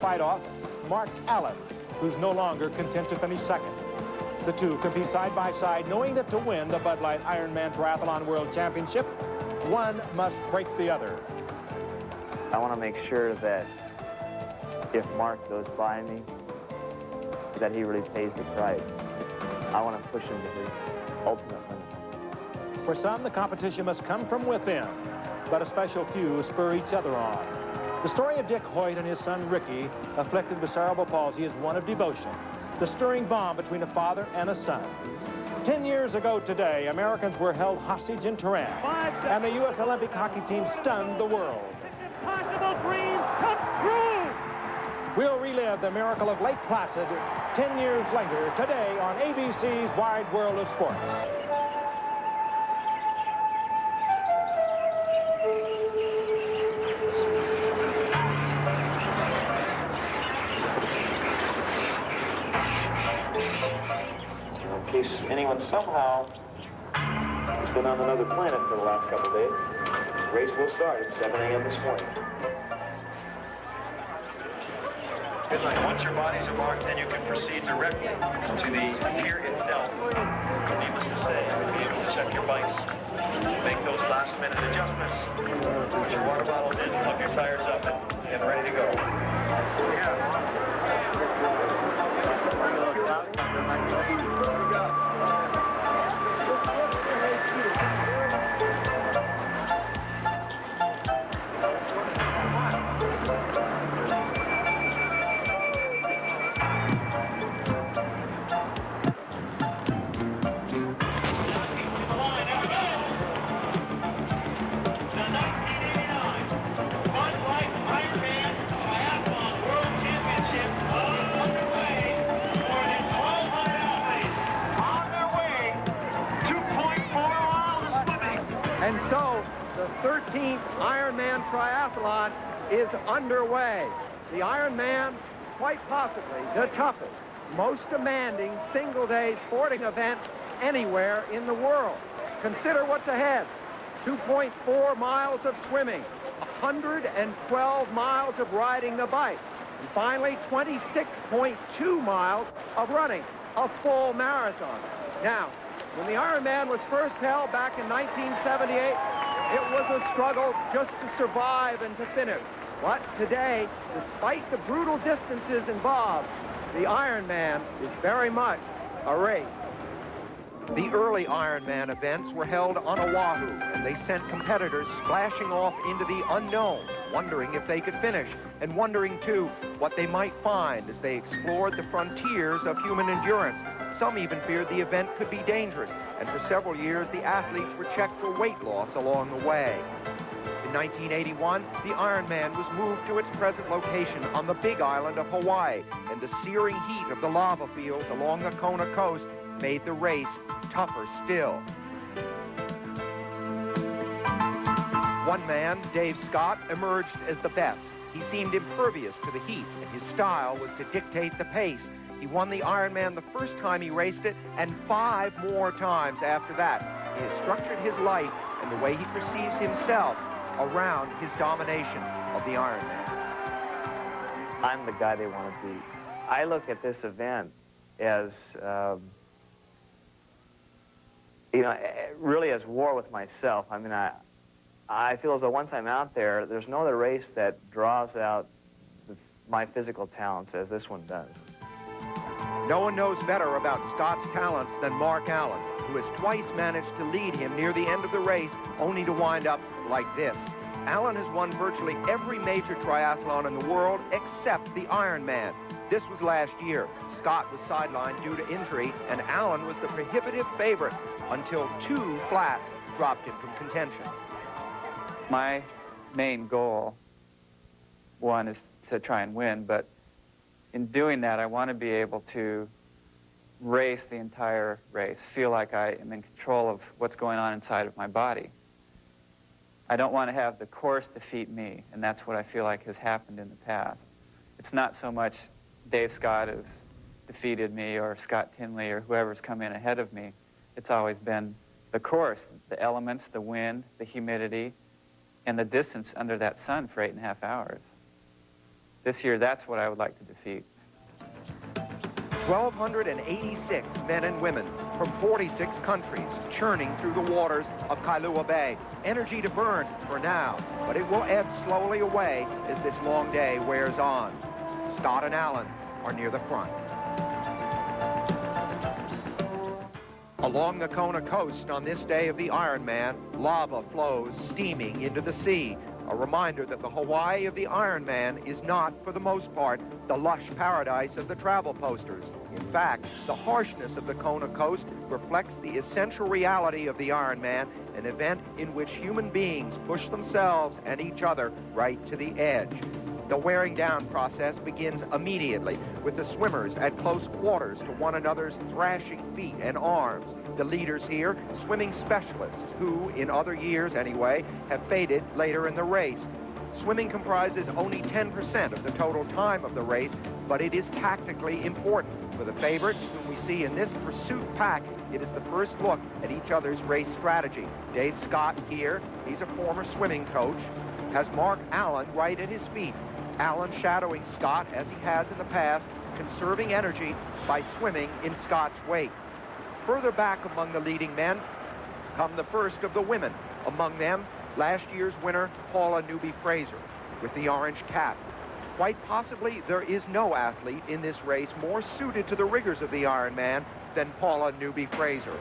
fight off Mark Allen, who's no longer content to finish second. The two compete side by side, knowing that to win the Bud Light Ironman Triathlon World Championship, one must break the other. I want to make sure that if Mark goes by me, that he really pays the price. I want to push him to his ultimate limit. For some, the competition must come from within, but a special few spur each other on. The story of Dick Hoyt and his son Ricky, afflicted with cerebral palsy, is one of devotion, the stirring bond between a father and a son. 10 years ago today, Americans were held hostage in Tehran, and the U.S. Olympic hockey team stunned the world. Impossible dream come true! We'll relive the miracle of Lake Placid 10 years later, today on ABC's Wide World of Sports. In case anyone somehow has been on another planet for the last couple of days, the race will start at 7 a.m. this morning. Good night. Once your bodies are marked, then you can proceed directly to the pier itself. Needless to say, you'll be able to check your bikes, make those last-minute adjustments, put your water bottles in, plug your tires up, and get ready to go. And so, the 13th Ironman Triathlon is underway. The Ironman, quite possibly the toughest, most demanding single-day sporting event anywhere in the world. Consider what's ahead. 2.4 miles of swimming, 112 miles of riding the bike, and finally 26.2 miles of running, a full marathon. Now, when the Ironman was first held back in 1978, it was a struggle just to survive and to finish. But today, despite the brutal distances involved, the Ironman is very much a race. The early Ironman events were held on Oahu, and they sent competitors splashing off into the unknown, wondering if they could finish, and wondering, too, what they might find as they explored the frontiers of human endurance. Some even feared the event could be dangerous, and for several years, the athletes were checked for weight loss along the way. In 1981, the Ironman was moved to its present location on the Big Island of Hawaii, and the searing heat of the lava fields along the Kona coast made the race tougher still. One man, Dave Scott, emerged as the best. He seemed impervious to the heat, and his style was to dictate the pace. He won the Ironman the first time he raced it, and 5 more times after that. He has structured his life and the way he perceives himself around his domination of the Ironman. I'm the guy they want to beat. I look at this event as, you know, really as war with myself. I mean, I feel as though once I'm out there, there's no other race that draws out my physical talents as this one does. No one knows better about Scott's talents than Mark Allen, who has twice managed to lead him near the end of the race, only to wind up like this. Allen has won virtually every major triathlon in the world except the Ironman. This was last year. Scott was sidelined due to injury, and Allen was the prohibitive favorite until 2 flats dropped him from contention. My main goal, one, is to try and win, but in doing that, I want to be able to race the entire race, feel like I am in control of what's going on inside of my body. I don't want to have the course defeat me, and that's what I feel like has happened in the past. It's not so much Dave Scott has defeated me or Scott Tinley or whoever's come in ahead of me. It's always been the course, the elements, the wind, the humidity, and the distance under that sun for 8.5 hours. this year, that's what I would like to defeat. 1,286 men and women from 46 countries churning through the waters of Kailua Bay. Energy to burn for now, but it will ebb slowly away as this long day wears on. Scott and Allen are near the front. Along the Kona coast on this day of the Ironman, lava flows steaming into the sea. A reminder that the Hawaii of the Ironman is not, for the most part, the lush paradise of the travel posters. In fact, the harshness of the Kona coast reflects the essential reality of the Ironman, an event in which human beings push themselves and each other right to the edge. The wearing down process begins immediately with the swimmers at close quarters to one another's thrashing feet and arms. The leaders here, swimming specialists who, in other years anyway, have faded later in the race. Swimming comprises only 10% of the total time of the race, but it is tactically important. For the favorites whom we see in this pursuit pack, it is the first look at each other's race strategy. Dave Scott here, he's a former swimming coach, has Mark Allen right at his feet. Allen shadowing Scott as he has in the past, conserving energy by swimming in Scott's wake. Further back among the leading men come the first of the women. Among them, last year's winner, Paula Newby-Fraser, with the orange cap. Quite possibly, there is no athlete in this race more suited to the rigors of the Ironman than Paula Newby-Fraser.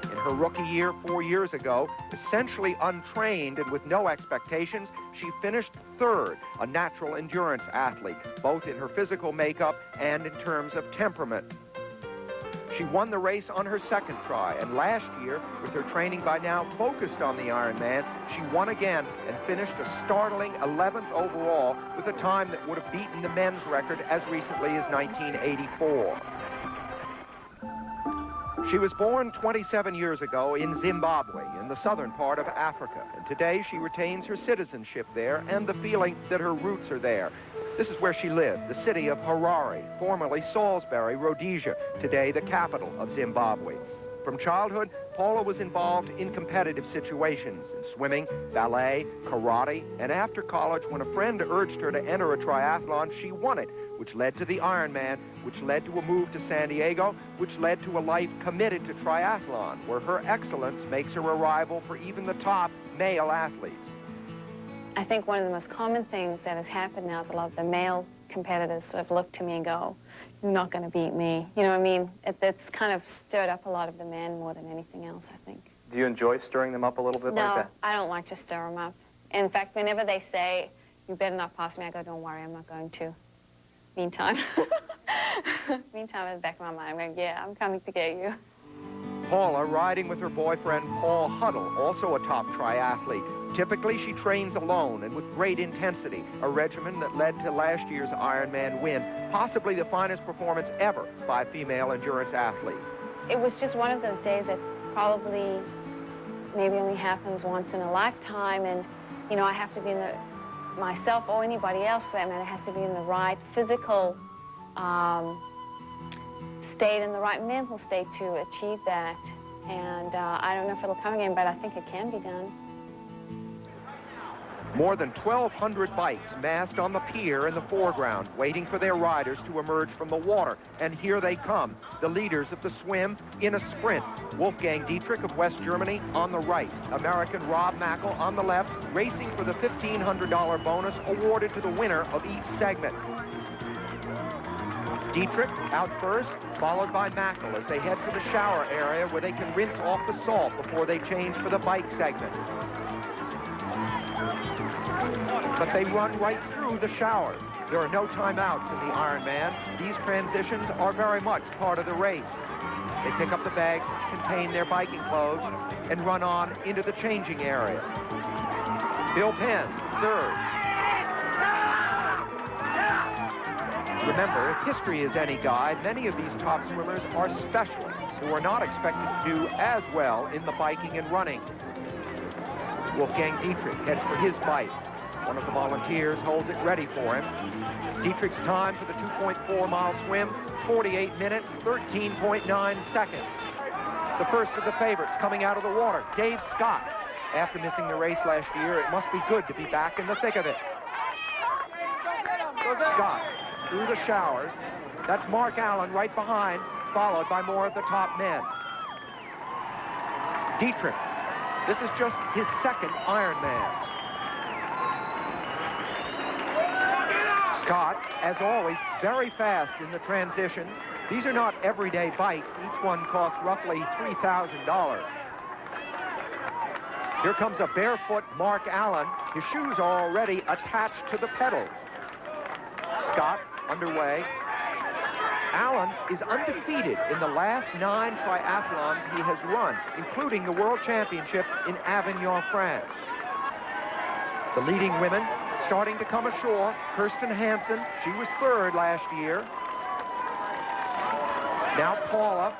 In her rookie year 4 years ago, essentially untrained and with no expectations, she finished third, a natural endurance athlete, both in her physical makeup and in terms of temperament. She won the race on her second try, and last year, with her training by now focused on the Ironman, she won again and finished a startling 11th overall with a time that would have beaten the men's record as recently as 1984. She was born 27 years ago in Zimbabwe, in the southern part of Africa, and today she retains her citizenship there and the feeling that her roots are there. This is where she lived, the city of Harare, formerly Salisbury, Rhodesia, today the capital of Zimbabwe. From childhood, Paula was involved in competitive situations, in swimming, ballet, karate, and after college, when a friend urged her to enter a triathlon, she won it, which led to the Ironman, which led to a move to San Diego, which led to a life committed to triathlon, where her excellence makes her a rival for even the top male athletes. I think one of the most common things that has happened now is a lot of the male competitors sort of look to me and go, "You're not going to beat me." You know what I mean? It's kind of stirred up a lot of the men more than anything else, I think. Do you enjoy stirring them up a little bit like that? No, I don't like to stir them up. In fact, whenever they say, "You better not pass me," I go, "Don't worry, I'm not going to." Meantime, in the back of my mind, I'm going, "Yeah, I'm coming to get you." Paula riding with her boyfriend, Paul Huddle, also a top triathlete. Typically, she trains alone and with great intensity, a regimen that led to last year's Ironman win, possibly the finest performance ever by a female endurance athlete. It was just one of those days that probably maybe only happens once in a lifetime, and, you know, I have to be in the, myself or anybody else for that matter, has to be in the right physical state and the right mental state to achieve that. And I don't know if it'll come again, but I think it can be done. More than 1,200 bikes massed on the pier in the foreground, waiting for their riders to emerge from the water. And here they come, the leaders of the swim in a sprint. Wolfgang Dietrich of West Germany on the right, American Rob Mackel on the left, racing for the $1,500 bonus awarded to the winner of each segment. Dietrich out first, followed by Mackel as they head for the shower area where they can rinse off the salt before they change for the bike segment. But they run right through the showers. There are no timeouts in the Ironman. These transitions are very much part of the race. They pick up the bags which contain their biking clothes and run on into the changing area. Bill Penn, third. Remember, if history is any guide, many of these top swimmers are specialists who are not expected to do as well in the biking and running. Wolfgang Dietrich heads for his bike. One of the volunteers holds it ready for him. Dietrich's time for the 2.4-mile swim, 48 minutes, 13.9 seconds. The first of the favorites coming out of the water, Dave Scott. After missing the race last year, it must be good to be back in the thick of it. Scott through the showers. That's Mark Allen right behind, followed by more of the top men. Dietrich, this is just his second Ironman. Scott, as always, very fast in the transitions. These are not everyday bikes. Each one costs roughly $3,000. Here comes a barefoot Mark Allen. His shoes are already attached to the pedals. Scott underway. Allen is undefeated in the last 9 triathlons he has run, including the World Championship in Avignon, France. The leading women starting to come ashore. Kirsten Hansen, she was 3rd last year. Now Paula.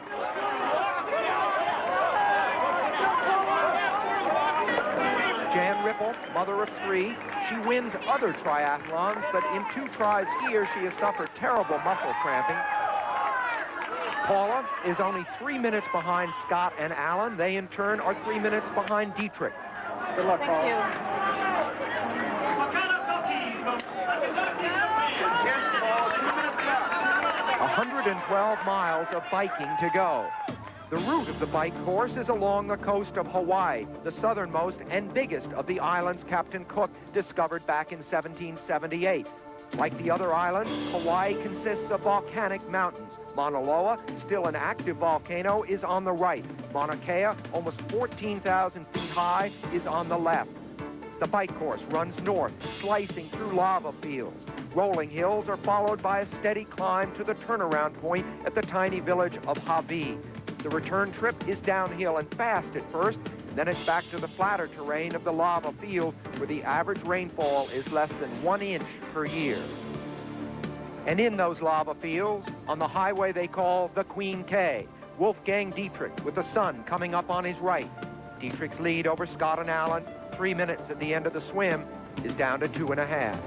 Jan Ripple, mother of 3. She wins other triathlons, but in 2 tries here, she has suffered terrible muscle cramping. Paula is only 3 minutes behind Scott and Allen. They, in turn, are 3 minutes behind Dietrich. Good luck, Paula. Thank you. 112 miles of biking to go. The route of the bike course is along the coast of Hawaii, the southernmost and biggest of the islands Captain Cook discovered back in 1778. Like the other islands, Hawaii consists of volcanic mountains. Mauna Loa, still an active volcano, is on the right. Mauna Kea, almost 14,000 feet high, is on the left. The bike course runs north, slicing through lava fields. Rolling hills are followed by a steady climb to the turnaround point at the tiny village of Hawi. The return trip is downhill and fast at first, and then it's back to the flatter terrain of the lava field, where the average rainfall is less than 1 inch per year. And in those lava fields, on the highway they call the Queen K, Wolfgang Dietrich with the sun coming up on his right. Dietrich's lead over Scott and Allen, 3 minutes at the end of the swim, is down to 2.5.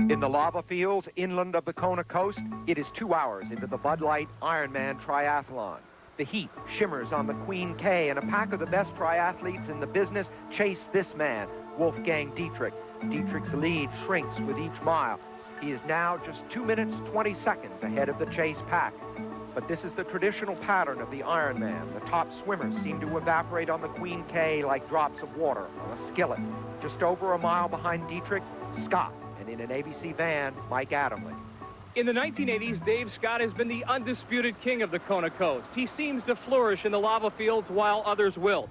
In the lava fields inland of the Kona coast, it is 2 hours into the Bud Light Ironman triathlon. The heat shimmers on the Queen K, and a pack of the best triathletes in the business chase this man, Wolfgang Dietrich. Dietrich's lead shrinks with each mile. He is now just 2 minutes, 20 seconds ahead of the chase pack. But this is the traditional pattern of the Ironman. The top swimmers seem to evaporate on the Queen K like drops of water on a skillet. Just over a mile behind Dietrich, Scott, and in an ABC van, Mike Adamley. In the 1980s, Dave Scott has been the undisputed king of the Kona coast. He seems to flourish in the lava fields while others wilt.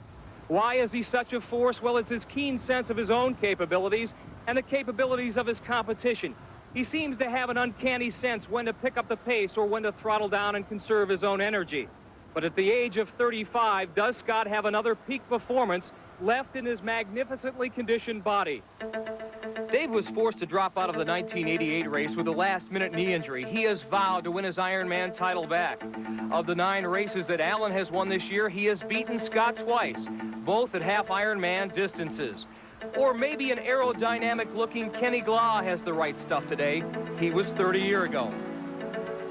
Why is he such a force? Well, it's his keen sense of his own capabilities and the capabilities of his competition. He seems to have an uncanny sense when to pick up the pace or when to throttle down and conserve his own energy. But at the age of 35, does Scott have another peak performance left in his magnificently conditioned body? Dave was forced to drop out of the 1988 race with a last-minute knee injury. He has vowed to win his Ironman title back. Of the 9 races that Allen has won this year, he has beaten Scott twice, both at half Ironman distances. Or maybe an aerodynamic-looking Kenny Glah has the right stuff today. He was 30 years ago.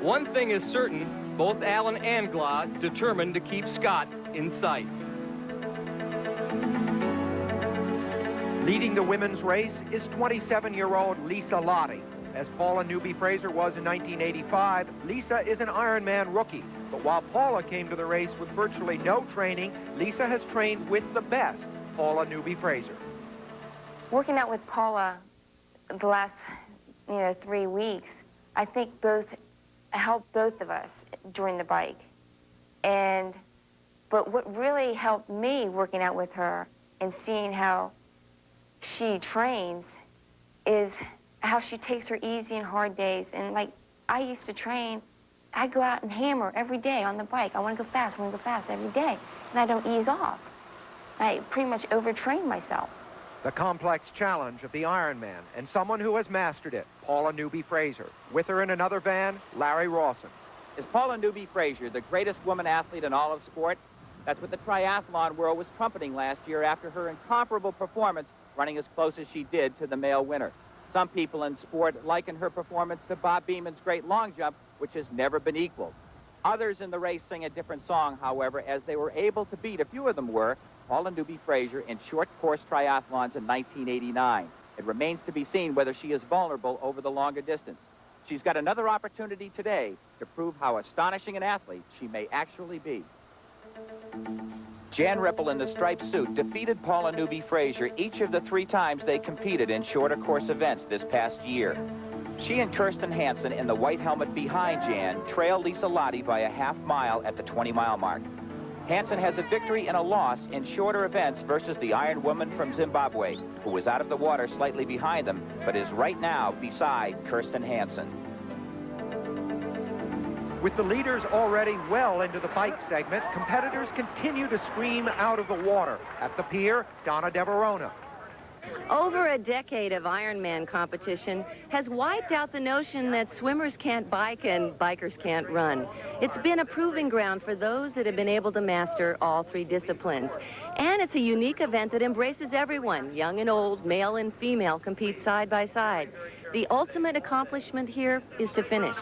One thing is certain, both Allen and Glah determined to keep Scott in sight. Leading the women's race is 27-year-old Lisa Lottie. As Paula Newby-Fraser was in 1985, Lisa is an Ironman rookie. But while Paula came to the race with virtually no training, Lisa has trained with the best, Paula Newby-Fraser. Working out with Paula the last, 3 weeks, I think helped both of us during the bike. But what really helped me working out with her and seeing how she trains is how she takes her easy and hard days. And like I used to train, I go out and hammer every day on the bike. I want to go fast, every day. And I don't ease off. I pretty much overtrain myself. The complex challenge of the Ironman, and someone who has mastered it, Paula Newby-Fraser. With her in another van, Larry Rawson. Is Paula Newby-Fraser the greatest woman athlete in all of sport? That's what the triathlon world was trumpeting last year after her incomparable performance running as close as she did to the male winner. Some people in sport liken her performance to Bob Beeman's great long jump, which has never been equaled. Others in the race sing a different song, however, as they were able to beat, a few of them were, Paula Newby-Fraser in short course triathlons in 1989. It remains to be seen whether she is vulnerable over the longer distance. She's got another opportunity today to prove how astonishing an athlete she may actually be. Jan Ripple in the striped suit defeated Paula Newby-Fraser each of the 3 times they competed in shorter course events this past year. She and Kirsten Hansen in the white helmet behind Jan trailed Lisa Lottie by a half mile at the 20-mile mark. Hansen has a victory and a loss in shorter events versus the Iron Woman from Zimbabwe, who was out of the water slightly behind them, but is right now beside Kirsten Hansen. With the leaders already well into the bike segment, competitors continue to stream out of the water. At the pier, Donna De Verona. Over a decade of Ironman competition has wiped out the notion that swimmers can't bike and bikers can't run. It's been a proving ground for those that have been able to master all 3 disciplines. And it's a unique event that embraces everyone. Young and old, male and female compete side by side. The ultimate accomplishment here is to finish,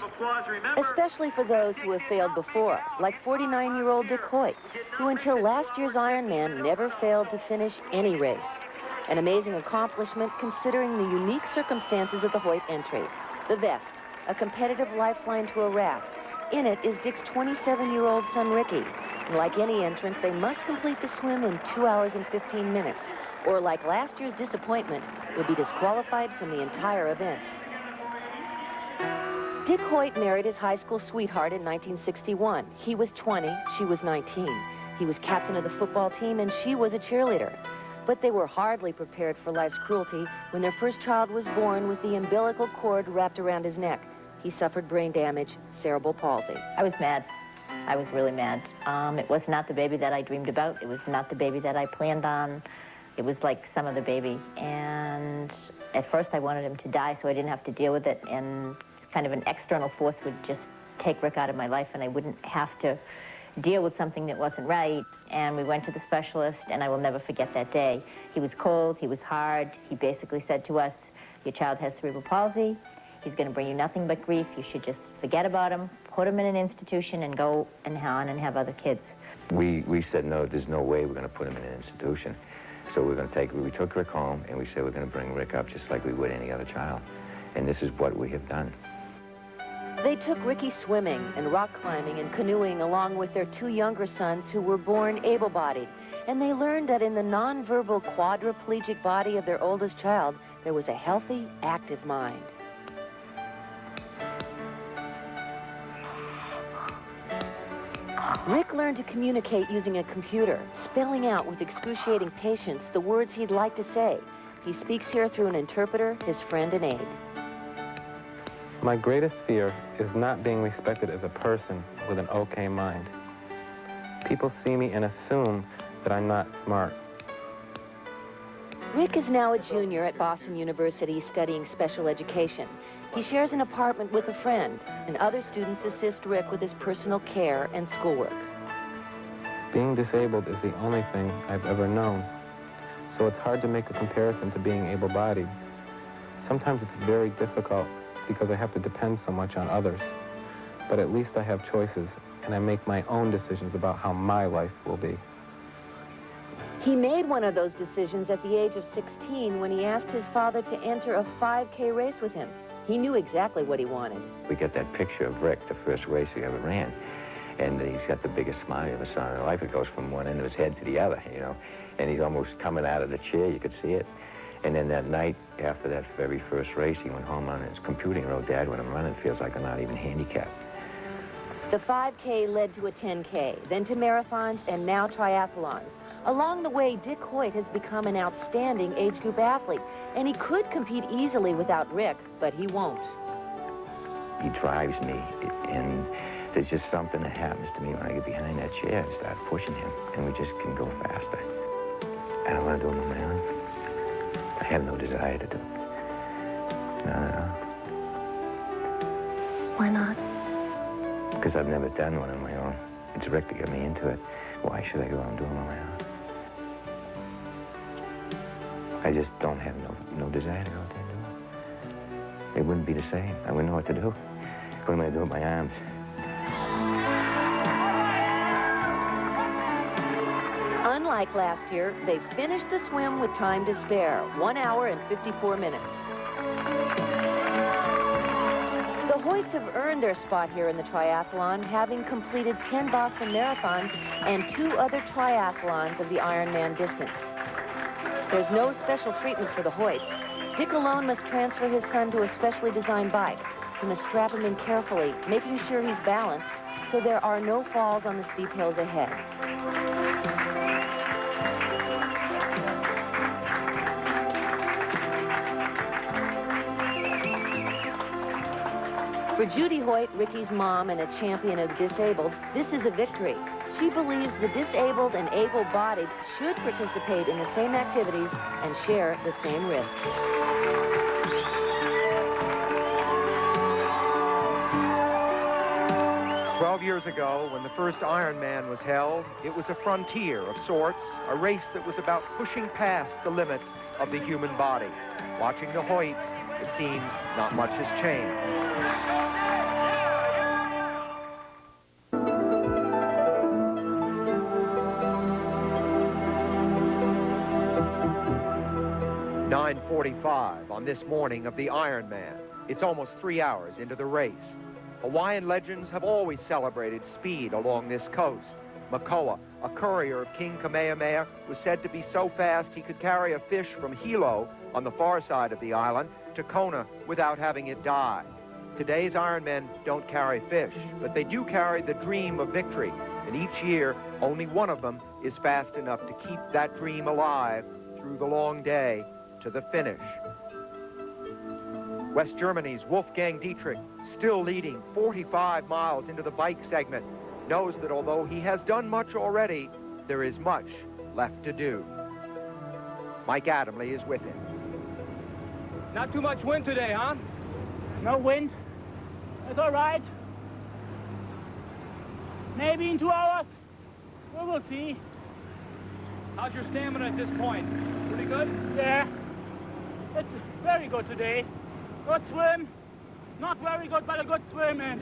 especially for those who have failed before, like 49-year-old Dick Hoyt, who until last year's Ironman never failed to finish any race. An amazing accomplishment considering the unique circumstances of the Hoyt entry. The vest, a competitive lifeline to a raft. In it is Dick's 27-year-old son, Ricky. And like any entrant, they must complete the swim in 2 hours and 15 minutes, or like last year's disappointment, would be disqualified from the entire event. Dick Hoyt married his high school sweetheart in 1961. He was 20, she was 19. He was captain of the football team, and she was a cheerleader. But they were hardly prepared for life's cruelty when their first child was born with the umbilical cord wrapped around his neck. He suffered brain damage, cerebral palsy. I was mad. I was really mad. It was not the baby that I dreamed about. It was not the baby that I planned on. It was like some other baby. And at first I wanted him to die so I didn't have to deal with it. And kind of an external force would just take Rick out of my life and I wouldn't have to deal with something that wasn't right. And we went to the specialist, and I will never forget that day. He was cold, he was hard. He basically said to us, your child has cerebral palsy. He's going to bring you nothing but grief. You should just forget about him, put him in an institution, and go on and have other kids. We said, no, there's no way we're going to put him in an institution. So we're going to we took Rick home, and we said we're going to bring Rick up just like we would any other child. And this is what we have done. They took Ricky swimming and rock climbing and canoeing along with their 2 younger sons who were born able-bodied. And they learned that in the nonverbal quadriplegic body of their oldest child, there was a healthy, active mind. Rick learned to communicate using a computer, spelling out with excruciating patience the words he'd like to say. He speaks here through an interpreter, his friend and aide. My greatest fear is not being respected as a person with an okay mind. People see me and assume that I'm not smart. Rick is now a junior at Boston University studying special education. He shares an apartment with a friend, and other students assist Rick with his personal care and schoolwork. Being disabled is the only thing I've ever known, so it's hard to make a comparison to being able-bodied. Sometimes it's very difficult because I have to depend so much on others. But at least I have choices, and I make my own decisions about how my life will be. He made one of those decisions at the age of 16 when he asked his father to enter a 5K race with him. He knew exactly what he wanted. We get that picture of Rick, the first race he ever ran, and he's got the biggest smile you ever saw in his life. It goes from one end of his head to the other, you know, and he's almost coming out of the chair. You could see it. And then that night, after that very first race, he went home on his computer and wrote, Dad, when I'm running, it feels like I'm not even handicapped. The 5K led to a 10K, then to marathons, and now triathlons. Along the way, Dick Hoyt has become an outstanding age group athlete, and he could compete easily without Rick, but he won't. He drives me, and there's just something that happens to me when I get behind that chair and start pushing him, and we just can go faster. I don't want to do it on my own. I have no desire to do it. No. Why not? Because I've never done one on my own. It's Rick that got me into it. Why should I go out and do it on my own? I just don't have no desire to go out there and do it. It wouldn't be the same. I wouldn't know what to do. What am I going to do with my arms? Unlike Mike last year, they finished the swim with time to spare, 1 hour and 54 minutes. The Hoyts have earned their spot here in the triathlon, having completed 10 Boston marathons and 2 other triathlons of the Ironman distance. There's no special treatment for the Hoyts. Dick alone must transfer his son to a specially designed bike. He must strap him in carefully, making sure he's balanced, so there are no falls on the steep hills ahead. For Judy Hoyt, Ricky's mom and a champion of the disabled, this is a victory. She believes the disabled and able-bodied should participate in the same activities and share the same risks. Years ago, when the first Ironman was held, it was a frontier of sorts, a race that was about pushing past the limits of the human body. Watching the Hoyts, it seems not much has changed. .45 on this morning of the Ironman. It's almost 3 hours into the race. Hawaiian legends have always celebrated speed along this coast. Makoa, a courier of King Kamehameha, was said to be so fast he could carry a fish from Hilo on the far side of the island to Kona without having it die. Today's Ironmen don't carry fish, but they do carry the dream of victory, and each year only one of them is fast enough to keep that dream alive through the long day to the finish. West Germany's Wolfgang Dietrich, still leading 45 miles into the bike segment, knows that although he has done much already, there is much left to do. Mike Adamley is with him. Not too much wind today, huh? No wind. That's all right. Maybe in 2 hours. We will see. How's your stamina at this point? Pretty good? Yeah. It's very good today. Good swim. Not very good, but a good swim, and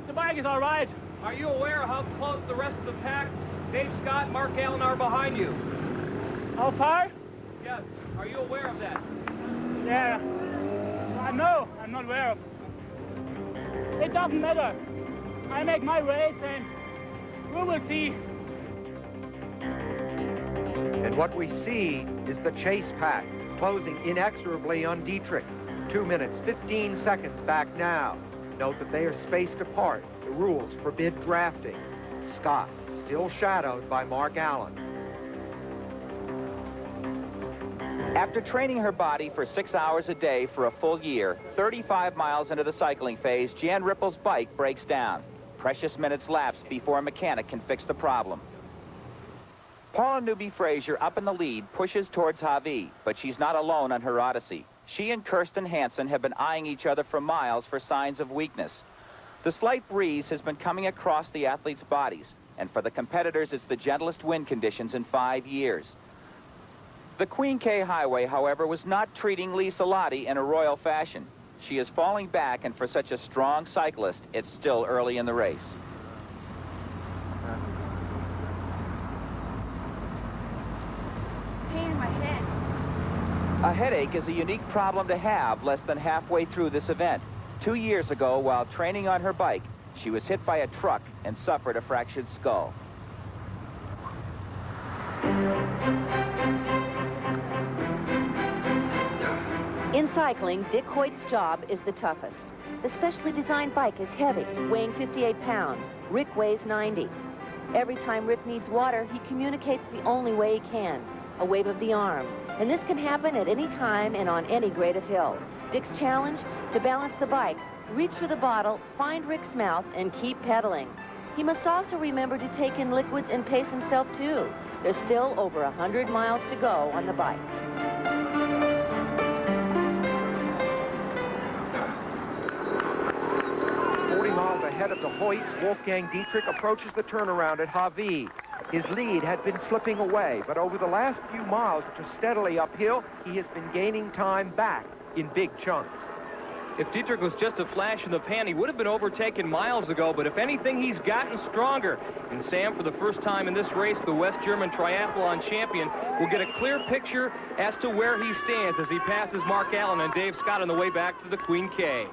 the bike is all right. Are you aware of how close the rest of the pack, Dave Scott, Mark Allen, are behind you? How far? Yes. Are you aware of that? Yeah. I know. I'm not aware of. It doesn't matter. I make my race, and we will see. And what we see is the chase pack closing inexorably on Dietrich. 2 minutes, 15 seconds back now. Note that they are spaced apart. The rules forbid drafting. Scott, still shadowed by Mark Allen. After training her body for 6 hours a day for a full year, 35 miles into the cycling phase, Jan Ripple's bike breaks down. Precious minutes lapse before a mechanic can fix the problem. Paula Newby-Fraser, up in the lead, pushes towards Javi, but she's not alone on her odyssey. She and Kirsten Hansen have been eyeing each other for miles for signs of weakness. The slight breeze has been coming across the athletes' bodies, and for the competitors, it's the gentlest wind conditions in 5 years. The Queen K Highway, however, was not treating Lisa Lottie in a royal fashion. She is falling back, and for such a strong cyclist, it's still early in the race. Pain in my head. A headache is a unique problem to have less than halfway through this event. 2 years ago, while training on her bike, she was hit by a truck and suffered a fractured skull. In cycling, Dick Hoyt's job is the toughest. The specially designed bike is heavy, weighing 58 pounds. Rick weighs 90. Every time Rick needs water, he communicates the only way he can, a wave of the arm. And this can happen at any time and on any grade of hill. Dick's challenge? To balance the bike, reach for the bottle, find Rick's mouth, and keep pedaling. He must also remember to take in liquids and pace himself, too. There's still over 100 miles to go on the bike. Ahead of the Hoyts, Wolfgang Dietrich approaches the turnaround at Javi. His lead had been slipping away, but over the last few miles, which are steadily uphill, he has been gaining time back in big chunks. If Dietrich was just a flash in the pan, he would have been overtaken miles ago, but if anything, he's gotten stronger. And Sam, for the first time in this race, the West German triathlon champion, will get a clear picture as to where he stands as he passes Mark Allen and Dave Scott on the way back to the Queen K.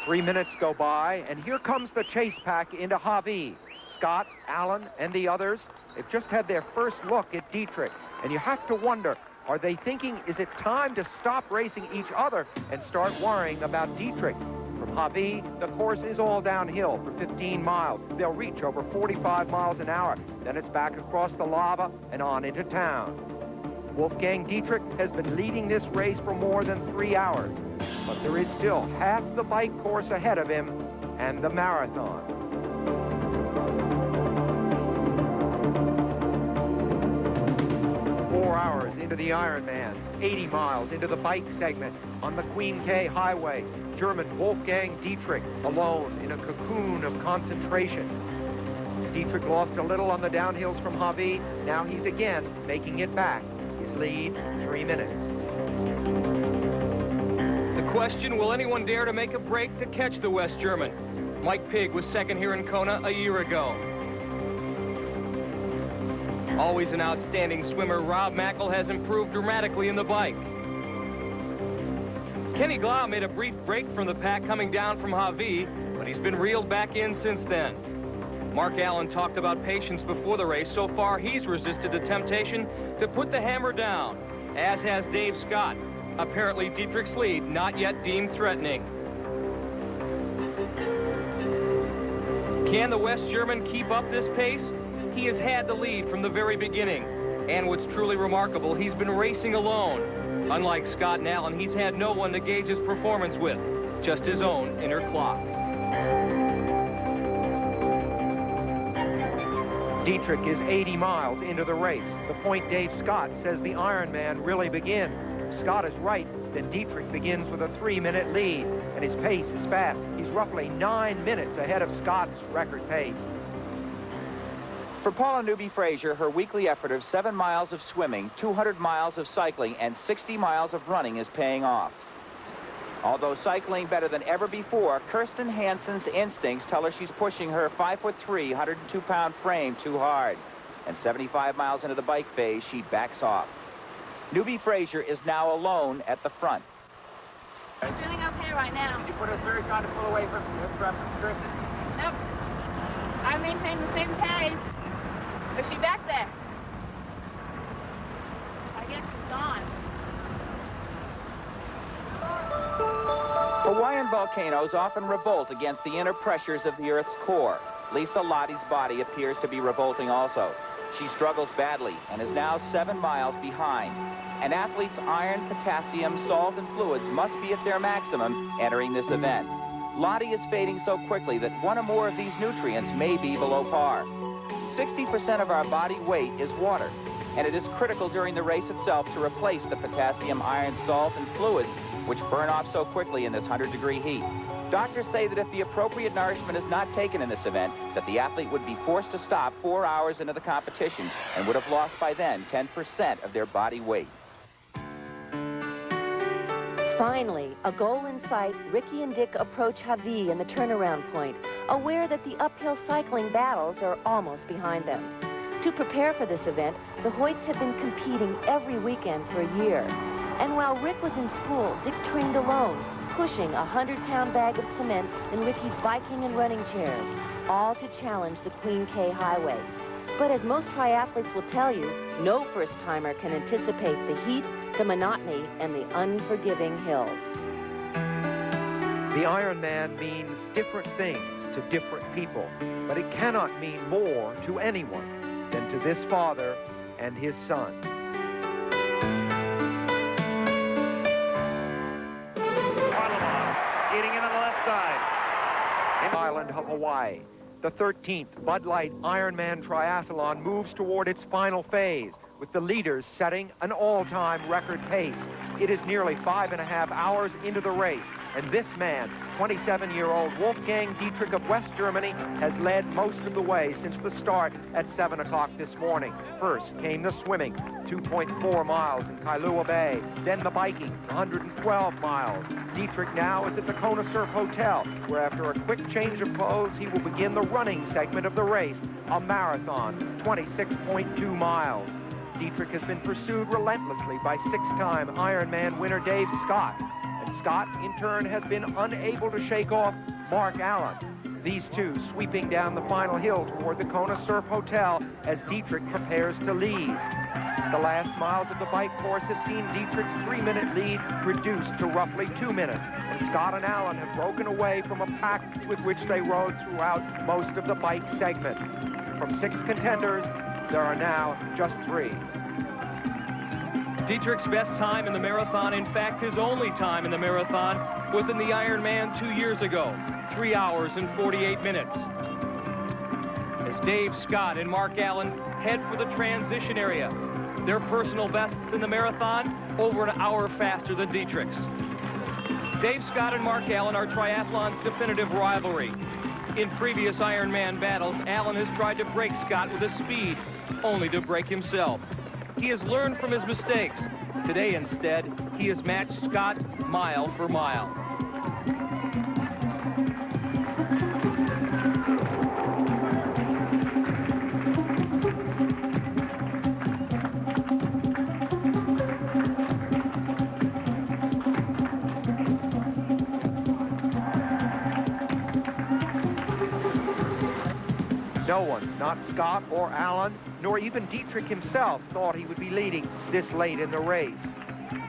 3 minutes go by, and here comes the chase pack into Javi. Scott, Allen, and the others have just had their first look at Dietrich, and you have to wonder, are they thinking, is it time to stop racing each other and start worrying about Dietrich? From Javi, the course is all downhill for 15 miles. They'll reach over 45 miles an hour. Then it's back across the lava and on into town. Wolfgang Dietrich has been leading this race for more than 3 hours, but there is still half the bike course ahead of him and the marathon. 4 hours into the Ironman, 80 miles into the bike segment on the Queen K Highway. German Wolfgang Dietrich alone in a cocoon of concentration. Dietrich lost a little on the downhills from Javi. Now he's again making it back. His lead, 3 minutes. The question, will anyone dare to make a break to catch the West German? Mike Pigg was second here in Kona a year ago. Always an outstanding swimmer, Rob Mackel has improved dramatically in the bike. Kenny Glau made a brief break from the pack coming down from Javi, but he's been reeled back in since then. Mark Allen talked about patience before the race. So far, he's resisted the temptation to put the hammer down, as has Dave Scott. Apparently, Dietrich's lead not yet deemed threatening. Can the West German keep up this pace? He has had the lead from the very beginning. And what's truly remarkable, he's been racing alone. Unlike Scott and Allen, he's had no one to gauge his performance with, just his own inner clock. Dietrich is 80 miles into the race. The point Dave Scott says the Ironman really begins. If Scott is right, then Dietrich begins with a 3-minute lead, and his pace is fast. He's roughly 9 minutes ahead of Scott's record pace. For Paula Newby-Fraser, her weekly effort of 7 miles of swimming, 200 miles of cycling, and 60 miles of running is paying off. Although cycling better than ever before, Kirsten Hansen's instincts tell her she's pushing her 5'3", 102-pound frame too hard. And 75 miles into the bike phase, she backs off. Newby-Fraser is now alone at the front. I'm feeling okay right now. Did you put her third trying to pull away from Kirsten? Nope. I maintain the same pace. But she back there. I guess she's gone. Hawaiian volcanoes often revolt against the inner pressures of the Earth's core. Lisa Lottie's body appears to be revolting also. She struggles badly and is now 7 miles behind. An athlete's iron, potassium, salt, and fluids must be at their maximum entering this event. Lottie is fading so quickly that one or more of these nutrients may be below par. 60% of our body weight is water, and it is critical during the race itself to replace the potassium, iron, salt, and fluids which burn off so quickly in this 100-degree heat. Doctors say that if the appropriate nourishment is not taken in this event, that the athlete would be forced to stop 4 hours into the competition and would have lost by then 10% of their body weight. Finally, a goal in sight, Ricky and Dick approach Javi in the turnaround point, aware that the uphill cycling battles are almost behind them. To prepare for this event, the Hoyts have been competing every weekend for a year. And while Rick was in school, Dick trained alone, pushing a 100-pound bag of cement in Ricky's biking and running chairs, all to challenge the Queen K Highway. But as most triathletes will tell you, no first-timer can anticipate the heat, the monotony, and the unforgiving hills. The Ironman means different things to different people, but it cannot mean more to anyone than to this father and his son. Skating in on the left side. In the island of Hawaii, the 13th Bud Light Ironman Triathlon moves toward its final phase, with the leaders setting an all-time record pace. It is nearly 5.5 hours into the race, and this man, 27-year-old Wolfgang Dietrich of West Germany, has led most of the way since the start at 7 o'clock this morning. First came the swimming, 2.4 miles in Kailua Bay, then the biking, 112 miles. Dietrich now is at the Kona Surf Hotel, where after a quick change of clothes, he will begin the running segment of the race, a marathon, 26.2 miles. Dietrich has been pursued relentlessly by 6-time Ironman winner Dave Scott, and Scott, in turn, has been unable to shake off Mark Allen. These two sweeping down the final hill toward the Kona Surf Hotel as Dietrich prepares to lead. The last miles of the bike course have seen Dietrich's 3-minute lead reduced to roughly 2 minutes, and Scott and Allen have broken away from a pack with which they rode throughout most of the bike segment. From 6 contenders, there are now just 3. Dietrich's best time in the marathon, in fact, his only time in the marathon, was in the Ironman 2 years ago, 3 hours and 48 minutes. As Dave Scott and Mark Allen head for the transition area, their personal bests in the marathon, over an hour faster than Dietrich's. Dave Scott and Mark Allen are triathlon's definitive rivalry. In previous Ironman battles, Allen has tried to break Scott with his speed, only to break himself. He has learned from his mistakes. Today, instead, he has matched Scott mile for mile. No one, not Scott or Allen, nor even Dietrich himself, thought he would be leading this late in the race.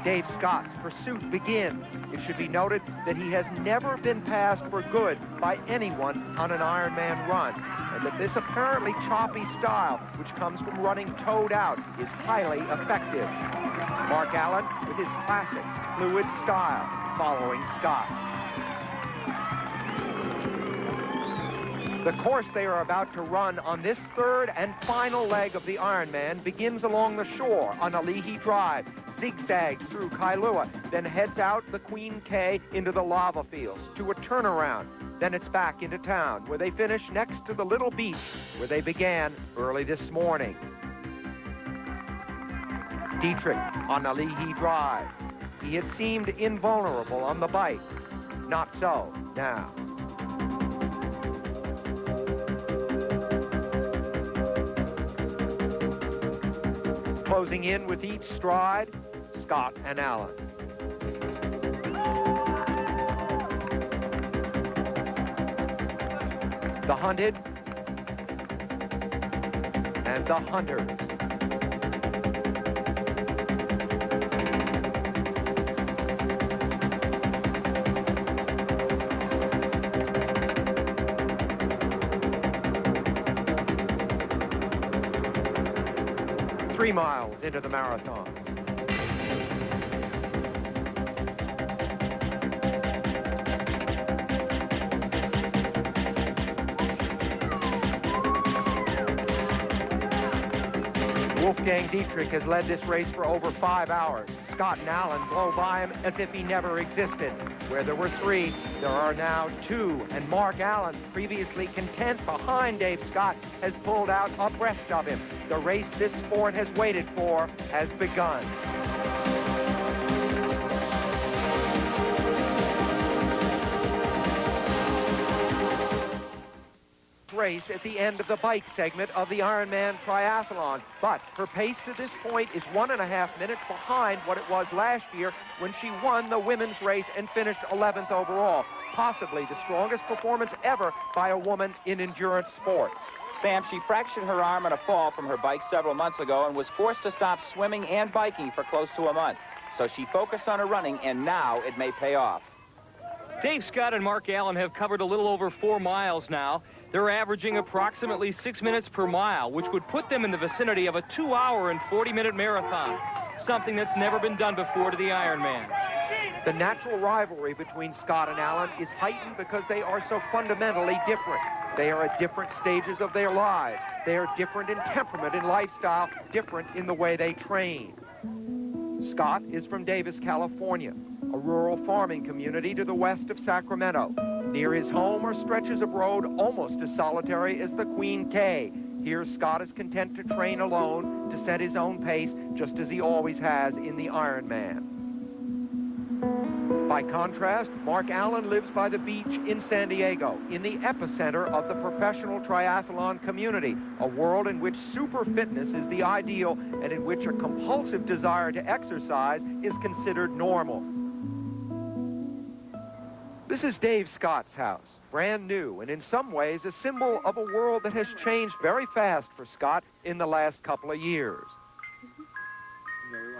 Dave Scott's pursuit begins. It should be noted that he has never been passed for good by anyone on an Ironman run, and that this apparently choppy style, which comes from running towed out, is highly effective. Mark Allen with his classic fluid style, following Scott. The course they are about to run on this third and final leg of the Ironman begins along the shore on Ali'i Drive, zigzags through Kailua, then heads out the Queen K into the lava fields to a turnaround. Then it's back into town, where they finish next to the little beach where they began early this morning. Dietrich on Ali'i Drive. He had seemed invulnerable on the bike. Not so now. Closing in with each stride, Scott and Allen. The hunted and the hunters. Miles into the marathon. Wolfgang Dietrich has led this race for over 5 hours. Scott and Allen blow by him as if he never existed. Where there were 3, there are now 2, and Mark Allen, previously content behind Dave Scott, has pulled out abreast of him. The race this sport has waited for has begun. Race at the end of the bike segment of the Ironman triathalon, but her pace to this point is 1.5 minutes behind what it was last year when she won the women's race and finished 11th overall, possibly the strongest performance ever by a woman in endurance sports. Sam, she fractured her arm in a fall from her bike several months ago and was forced to stop swimming and biking for close to a month. So she focused on her running, and now it may pay off. Dave Scott and Mark Allen have covered a little over 4 miles now. They're averaging approximately 6 minutes per mile, which would put them in the vicinity of a 2-hour and 40-minute marathon, something that's never been done before to the Ironman. The natural rivalry between Scott and Allen is heightened because they are so fundamentally different. They are at different stages of their lives. They are different in temperament and lifestyle, different in the way they train. Scott is from Davis, California, a rural farming community to the west of Sacramento. Near his home are stretches of road almost as solitary as the Queen K. Here, Scott is content to train alone, to set his own pace, just as he always has in the Ironman. By contrast, Mark Allen lives by the beach in San Diego, in the epicenter of the professional triathlon community, a world in which super fitness is the ideal and in which a compulsive desire to exercise is considered normal. This is Dave Scott's house, brand new, and in some ways a symbol of a world that has changed very fast for Scott in the last couple of years.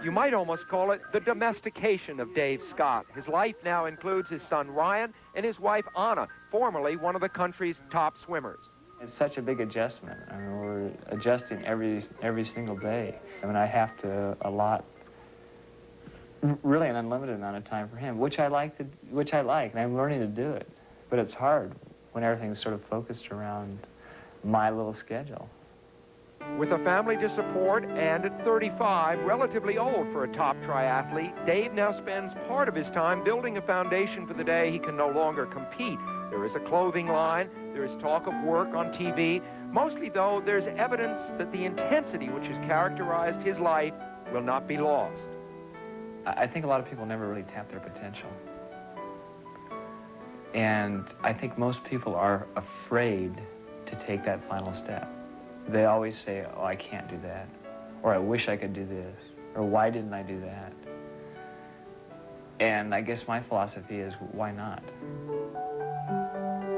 You might almost call it the domestication of Dave Scott. His life now includes his son Ryan and his wife Anna, formerly one of the country's top swimmers. It's such a big adjustment. I mean, we're adjusting every single day. I mean, I have to allot really an unlimited amount of time for him, which I like, and I'm learning to do it. But it's hard when everything's sort of focused around my little schedule. With a family to support and at 35, relatively old for a top triathlete, Dave now spends part of his time building a foundation for the day he can no longer compete. There is a clothing line, there is talk of work on TV. Mostly, though, there's evidence that the intensity which has characterized his life will not be lost. I think a lot of people never really tap their potential. And I think most people are afraid to take that final step. They always say, oh, I can't do that, or I wish I could do this, or why didn't I do that? And I guess my philosophy is, why not?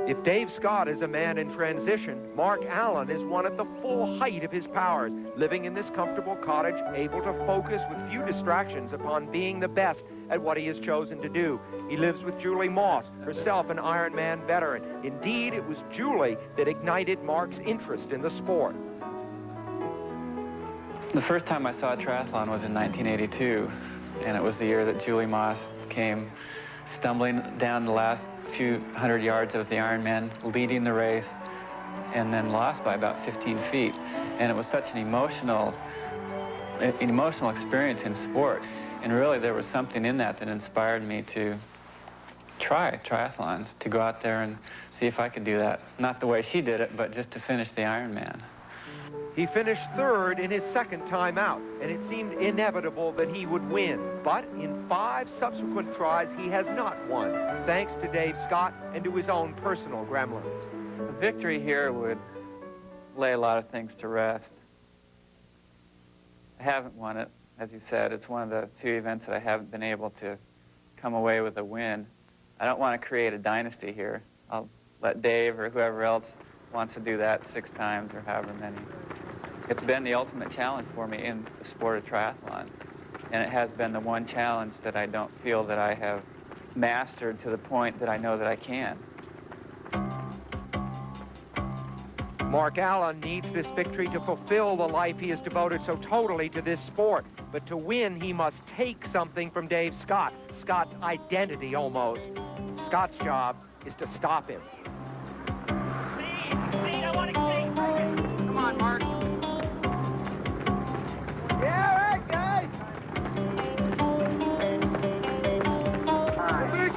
If Dave Scott is a man in transition, Mark Allen is one at the full height of his powers, living in this comfortable cottage, able to focus with few distractions upon being the best at what he has chosen to do. He lives with Julie Moss, herself an Ironman veteran. Indeed, it was Julie that ignited Mark's interest in the sport. The first time I saw a triathlon was in 1982, and it was the year that Julie Moss came stumbling down the last few hundred yards of the Ironman, leading the race, and then lost by about 15 feet. And it was such an emotional experience in sport. And really, there was something in that that inspired me to try triathlons, to go out there and see if I could do that. Not the way she did it, but just to finish the Ironman. He finished third in his second time out, and it seemed inevitable that he would win. But in 5 subsequent tries, he has not won, thanks to Dave Scott and to his own personal gremlins. The victory here would lay a lot of things to rest. I haven't won it, as you said. It's one of the few events that I haven't been able to come away with a win. I don't want to create a dynasty here. I'll let Dave or whoever else wants to do that 6 times or however many. It's been the ultimate challenge for me in the sport of triathlon, and it has been the one challenge that I don't feel that I have mastered to the point that I know that I can. Mark Allen needs this victory to fulfill the life he has devoted so totally to this sport. But to win, he must take something from Dave Scott, Scott's identity almost. Scott's job is to stop him. Speed, I want to see. Come on, Mark. Yeah, all right, guys.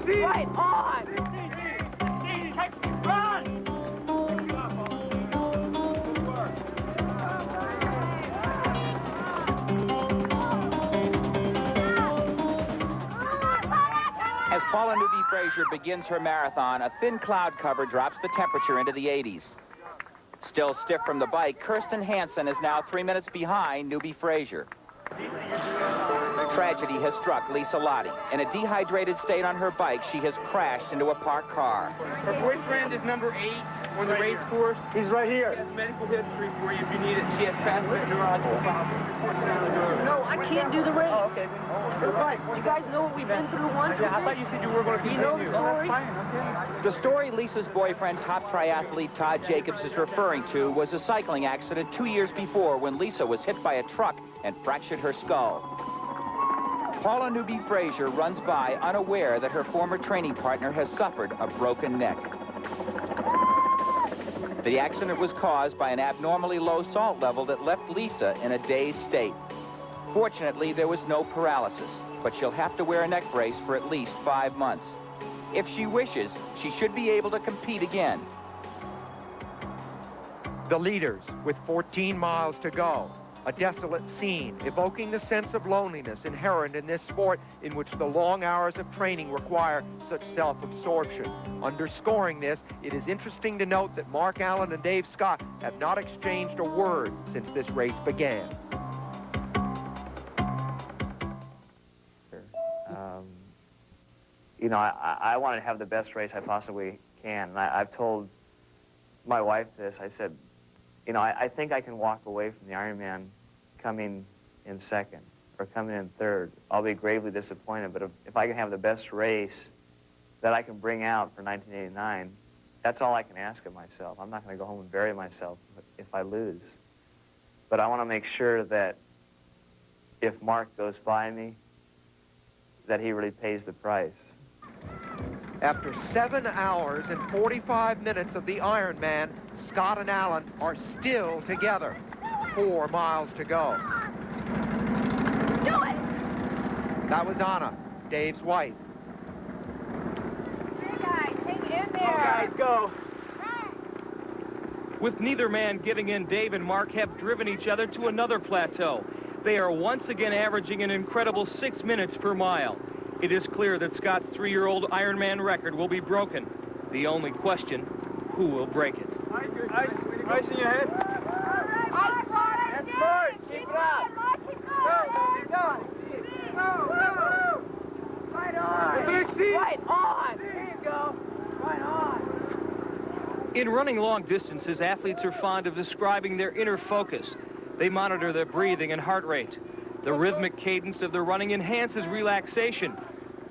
Right on. Catch me, run. As Paula Newby-Fraser begins her marathon, a thin cloud cover drops the temperature into the 80s. Still stiff from the bike, Kirsten Hansen is now 3 minutes behind Newby-Fraser. Tragedy has struck Lisa Lottie. In a dehydrated state on her bike, she has crashed into a parked car. Her boyfriend is number 8 on the race course. He's right here. He has medical history for you if you need it. She has fast neurological problems. No, I can't do the race. Oh, okay. Right. You guys know what we've been through once? Yeah, I thought you said you were going to continue. You know the story? The story Lisa's boyfriend, top triathlete Todd Jacobs, is referring to was a cycling accident 2 years before when Lisa was hit by a truck and fractured her skull. Paula Newby-Fraser runs by unaware that her former training partner has suffered a broken neck. The accident was caused by an abnormally low salt level that left Lisa in a dazed state. Fortunately, there was no paralysis, but she'll have to wear a neck brace for at least 5 months. If she wishes, she should be able to compete again. The leaders with 14 miles to go. A desolate scene evoking the sense of loneliness inherent in this sport in which the long hours of training require such self-absorption. Underscoring this, it is interesting to note that Mark Allen and Dave Scott have not exchanged a word since this race began. You know, I want to have the best race I possibly can. And I've told my wife this. I said, you know, I think I can walk away from the Ironman coming in second or coming in third. I'll be gravely disappointed, but if I can have the best race that I can bring out for 1989, that's all I can ask of myself. I'm not going to go home and bury myself if I lose. But I want to make sure that if Mark goes by me, that he really pays the price. After 7 hours and 45 minutes of the Ironman, Scott and Allen are still together. 4 miles to go. Do it! That was Anna, Dave's wife. Hey guys, hang in there. Go, guys, go. With neither man giving in, Dave and Mark have driven each other to another plateau. They are once again averaging an incredible 6 minutes per mile. It is clear that Scott's 3-year-old Ironman record will be broken. The only question, who will break it? Ice in your head. That's good. Keep it up. Go. Go. Right on. Right on. There you go. Right on. In running long distances, athletes are fond of describing their inner focus. They monitor their breathing and heart rate. The rhythmic cadence of the running enhances relaxation.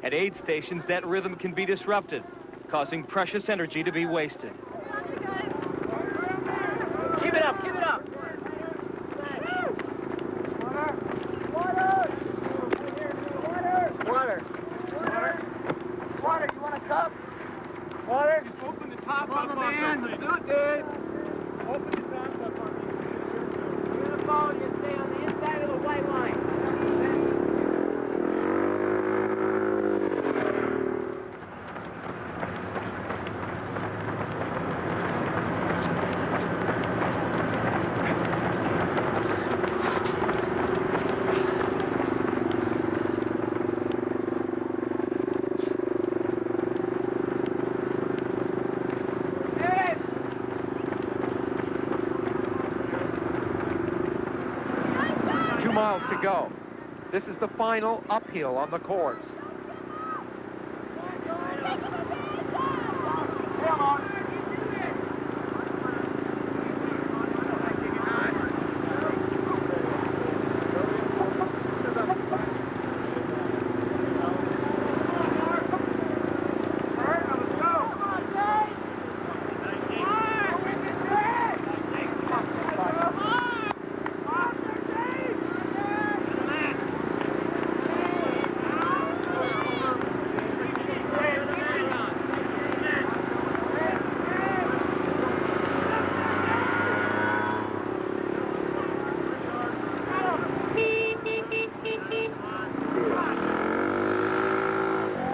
At aid stations, that rhythm can be disrupted, causing precious energy to be wasted. Keep it up. Keep it up. Water. You want a cup? Water. Just open the top up. Come on, man. Let's do it, Dave. Open the top up. You're going to follow you. Stay on the inside of the white line. 2 miles to go. This is the final uphill on the course.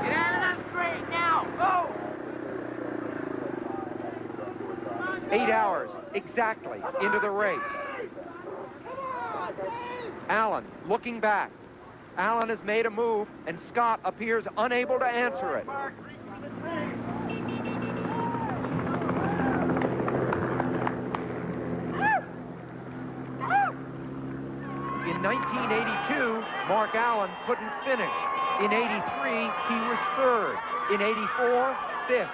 Get out of that straight now. Go. 8 hours exactly into the race. Allen looking back. Allen has made a move, and Scott appears unable to answer it. In 1982, Mark Allen couldn't finish. In 83, he was third. In 84, fifth.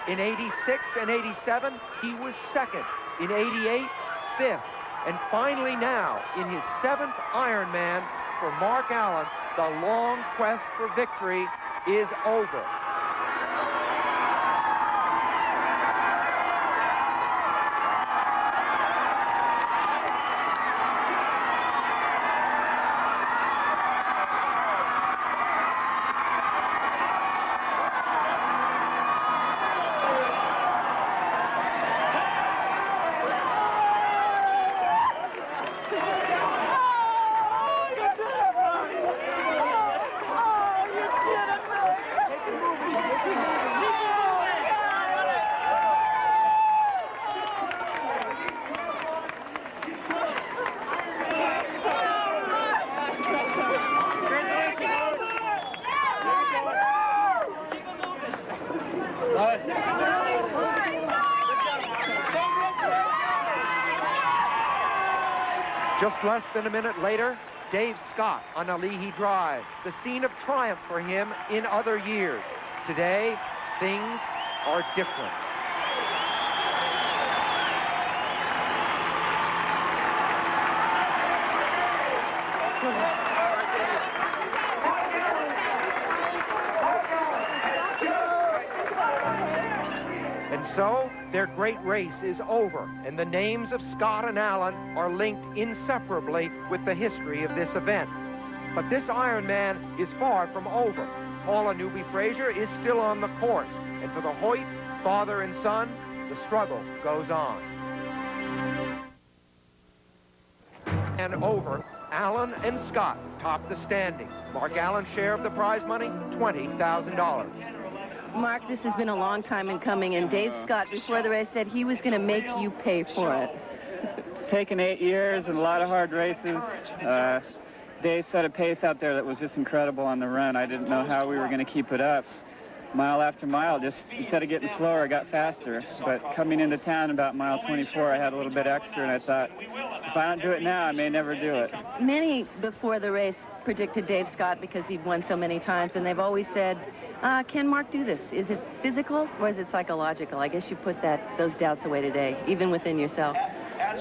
In 86 and 87, he was second. In 88, fifth. And finally now, in his 7th Ironman, for Mark Allen, the long quest for victory is over. Just less than a minute later, Dave Scott on a Leahy Drive, the scene of triumph for him in other years. Today, things are different. And so, their great race is over, and the names of Scott and Allen are linked inseparably with the history of this event. But this Ironman is far from over. Paula Newby-Fraser is still on the course, and for the Hoyts, father and son, the struggle goes on. And over, Allen and Scott top the standings. Mark Allen's share of the prize money, $20,000. Mark, this has been a long time in coming, and Dave Scott, before the race, said he was going to make you pay for it. It's taken 8 years and a lot of hard races. Dave set a pace out there that was just incredible on the run. I didn't know how we were going to keep it up. Mile after mile, just instead of getting slower, I got faster. But coming into town about mile 24, I had a little bit extra, and I thought, if I don't do it now, I may never do it. Many before the race predicted Dave Scott because he'd won so many times, and they've always said, can Mark do this? Is it physical or is it psychological? I guess you put those doubts away today, even within yourself.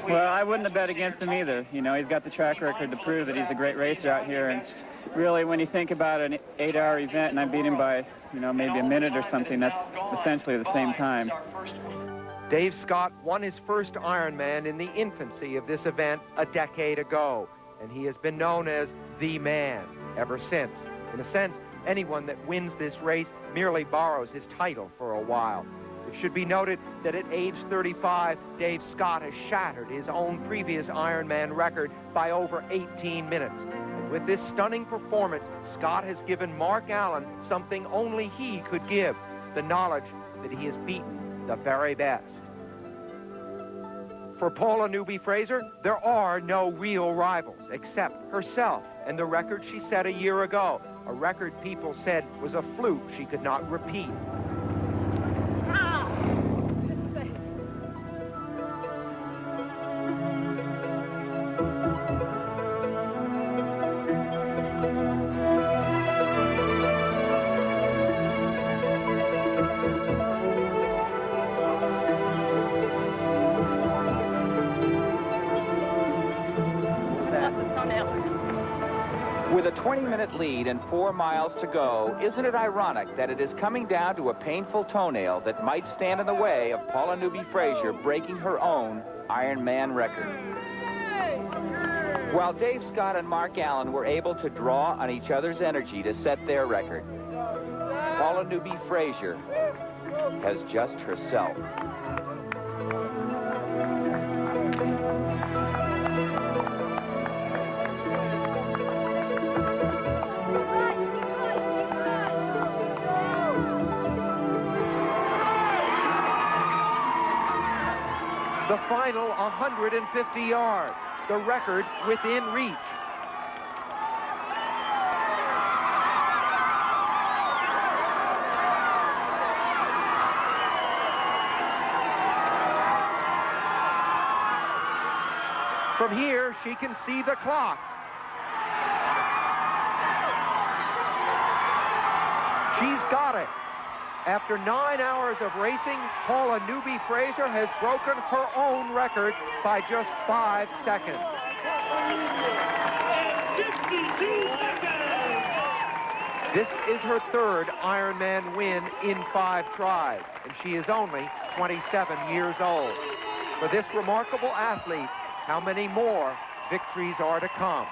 Well, I wouldn't have bet against him either. You know, he's got the track record to prove that he's a great racer out here, and really, when you think about an 8-hour event and I beat him by, you know, maybe a minute or something, that's essentially the same time. Dave Scott won his first Ironman in the infancy of this event a decade ago, and he has been known as the man ever since. In a sense, anyone that wins this race merely borrows his title for a while. It should be noted that at age 35, Dave Scott has shattered his own previous Ironman record by over 18 minutes. And with this stunning performance, Scott has given Mark Allen something only he could give, the knowledge that he has beaten the very best. For Paula Newby-Fraser, there are no real rivals except herself and the record she set a year ago, a record people said was a fluke she could not repeat. With a 20-minute lead and 4 miles to go, isn't it ironic that it is coming down to a painful toenail that might stand in the way of Paula Newby-Fraser breaking her own Ironman record? While Dave Scott and Mark Allen were able to draw on each other's energy to set their record, Paula Newby-Fraser has just herself. The final 150 yards, the record within reach. From here, she can see the clock. She's got it. After 9 hours of racing, Paula Newby-Fraser has broken her own record by just 5 seconds. This is her third Ironman win in 5 tries, and she is only 27 years old. For this remarkable athlete, how many more victories are to come?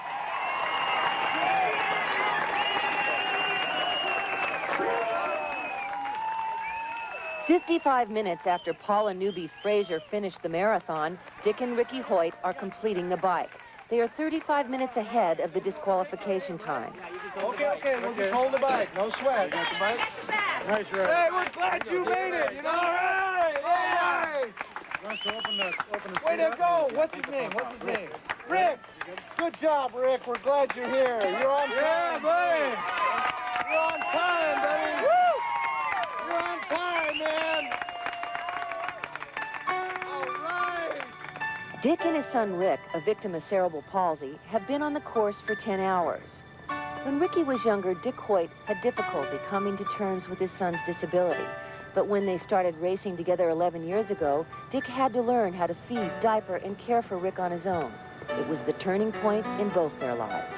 55 minutes after Paula Newby-Fraser finished the marathon, Dick and Ricky Hoyt are completing the bike. They are 35 minutes ahead of the disqualification time. Okay, we'll just hold the bike. No sweat. You got the bike? Nice, Rick. Hey, we're glad you made it. You know, all right. All right. Wants to open the way to go. What's his name? Rick. Good job, Rick. We're glad you're here. You're on time. Yeah, buddy. You're on time, buddy. Woo! You're on time, man. All right. Dick and his son Rick, a victim of cerebral palsy, have been on the course for 10 hours. When Ricky was younger, Dick Hoyt had difficulty coming to terms with his son's disability. But when they started racing together 11 years ago, Dick had to learn how to feed, diaper, and care for Rick on his own. It was the turning point in both their lives.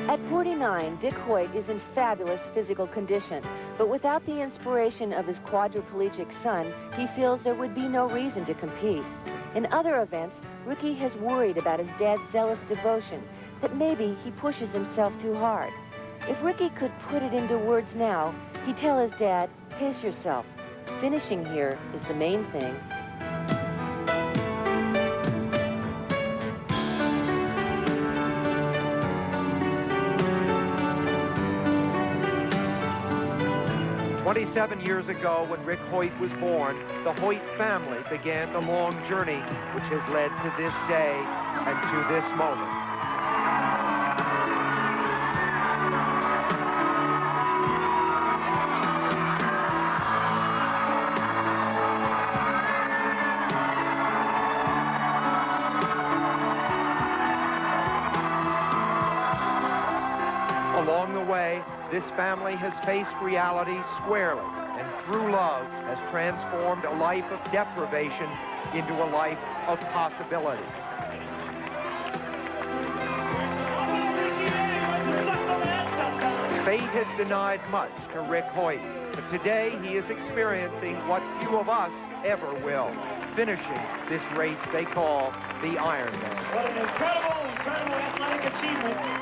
At 49, Dick Hoyt is in fabulous physical condition, but without the inspiration of his quadriplegic son, he feels there would be no reason to compete. In other events, Ricky has worried about his dad's zealous devotion, that maybe he pushes himself too hard. If Ricky could put it into words now, he'd tell his dad, pace yourself. Finishing here is the main thing. "27 years ago, when Rick Hoyt was born, the Hoyt family began the long journey which has led to this day and to this moment. Along the way, this family has faced reality squarely, and through love has transformed a life of deprivation into a life of possibility. Fate has denied much to Rick Hoyt, but today he is experiencing what few of us ever will, finishing this race they call the Ironman. What an incredible, incredible athletic achievement.